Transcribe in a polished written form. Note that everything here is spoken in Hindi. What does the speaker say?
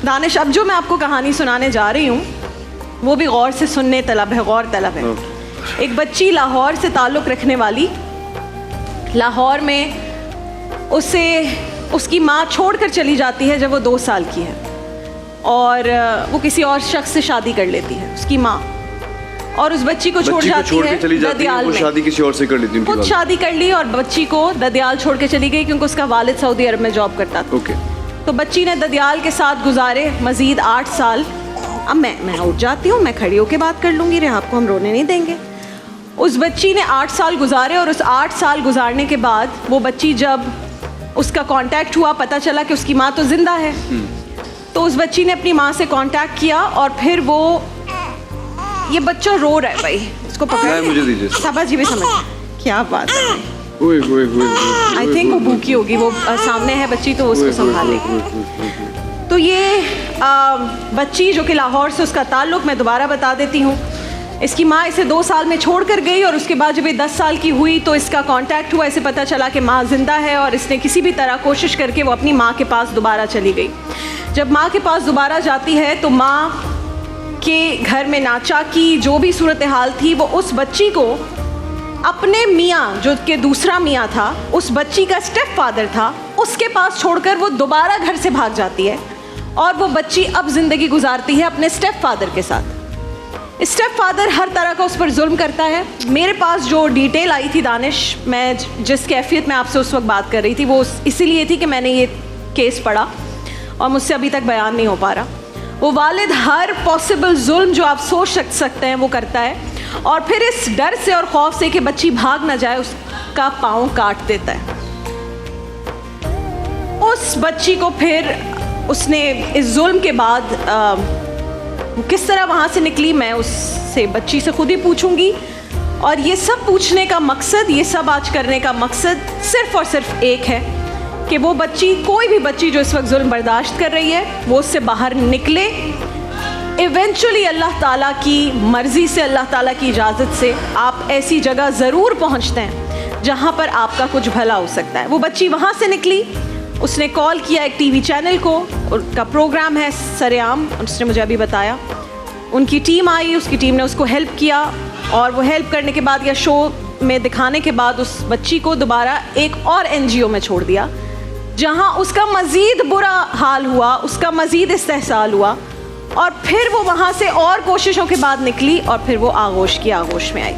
दानिश, अब जो मैं आपको कहानी सुनाने जा रही हूँ वो भी गौर से सुनने तलब है, गौर तलब है। एक बच्ची लाहौर से ताल्लुक़ रखने वाली, लाहौर में उसे उसकी माँ छोड़कर चली जाती है जब वो 2 साल की है, और वो किसी और शख्स से शादी कर लेती है उसकी माँ, और उस बच्ची को छोड़ जाती है ददियाल में। शादी किसी और से कर लेती है, खुद शादी कर ली और बच्ची को ददियाल छोड़ के चली गई क्योंकि उसका वालिद सऊदी अरब में जॉब करता था। तो बच्ची ने ददियाल के साथ गुजारे मज़ीद 8 साल। अब मैं उठ जाती हूँ, मैं खड़ी होकर बात कर लूँगी, रे आपको हम रोने नहीं देंगे। उस बच्ची ने 8 साल गुजारे, और उस 8 साल गुजारने के बाद वो बच्ची जब उसका कांटेक्ट हुआ, पता चला कि उसकी माँ तो जिंदा है, तो उस बच्ची ने अपनी माँ से कांटेक्ट किया, और फिर वो, ये बच्चा रो रहा है भाई, इसको पकड़ मुझे दीजिए। सबा जी भी समझ, क्या बात है, आई थिंक वो भूखी होगी, वो सामने है बच्ची तो उसको संभाल लेगी। तो ये बच्ची जो कि लाहौर से उसका ताल्लुक़, मैं दोबारा बता देती हूँ, इसकी माँ इसे 2 साल में छोड़ कर गई, और उसके बाद जब ये 10 साल की हुई तो इसका कांटेक्ट हुआ, इसे पता चला कि माँ ज़िंदा है, और इसने किसी भी तरह कोशिश करके वो अपनी माँ के पास दोबारा चली गई। जब माँ के पास दोबारा जाती है तो माँ के घर में नाचा की जो भी सूरत हाल थी, वो उस बच्ची को अपने मियाँ, जो कि दूसरा मियाँ था, उस बच्ची का स्टेप फादर था, उसके पास छोड़कर वो दोबारा घर से भाग जाती है, और वो बच्ची अब ज़िंदगी गुजारती है अपने स्टेप फादर के साथ। स्टेप फादर हर तरह का उस पर जुल्म करता है। मेरे पास जो डिटेल आई थी दानिश, मैं जिस कैफियत में आपसे उस वक्त बात कर रही थी, वो इसीलिए थी कि मैंने ये केस पढ़ा और मुझसे अभी तक बयान नहीं हो पा रहा। वो वालिद हर पॉसिबल जुल्म जो आप सोच सकते हैं वो करता है, और फिर इस डर से और खौफ से कि बच्ची भाग ना जाए उसका पाँव काट देता है। उस बच्ची को फिर उसने इस जुल्म के बाद किस तरह वहाँ से निकली, मैं उससे बच्ची से खुद ही पूछूंगी। और ये सब पूछने का मकसद, ये सब आज करने का मकसद सिर्फ़ और सिर्फ एक है कि वो बच्ची, कोई भी बच्ची जो इस वक्त जुल्म बर्दाश्त कर रही है, वो उससे बाहर निकले। इवेंचुअली अल्लाह ताला की मर्ज़ी से, अल्लाह ताला की इजाज़त से आप ऐसी जगह ज़रूर पहुँचते हैं जहाँ पर आपका कुछ भला हो सकता है। वो बच्ची वहाँ से निकली, उसने कॉल किया एक टीवी चैनल को, उनका प्रोग्राम है सरेआम, उसने मुझे अभी बताया। उनकी टीम आई, उसकी टीम ने उसको हेल्प किया, और वो हेल्प करने के बाद या शो में दिखाने के बाद उस बच्ची को दोबारा एक और NGO में छोड़ दिया, जहाँ उसका मज़ीद बुरा हाल हुआ, उसका मज़ीद इस्तेहसाल हुआ, और फिर वो वहाँ से और कोशिशों के बाद निकली, और फिर वो आगोश की आगोश में आई।